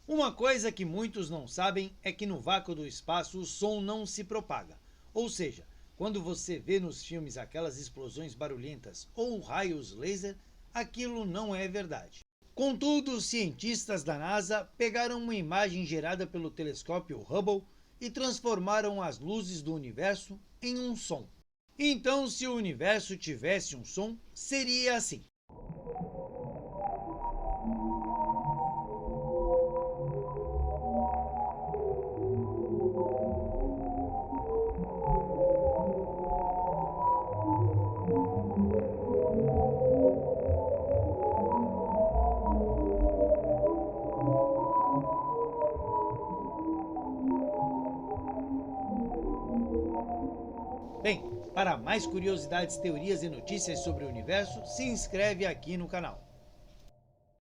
Uma coisa que muitos não sabem é que no vácuo do espaço o som não se propaga. Ou seja, quando você vê nos filmes aquelas explosões barulhentas ou raios laser, aquilo não é verdade. Contudo, os cientistas da NASA pegaram uma imagem gerada pelo telescópio Hubble e transformaram as luzes do universo em um som. Então, se o universo tivesse um som, seria assim. Bem, para mais curiosidades, teorias e notícias sobre o universo, se inscreve aqui no canal.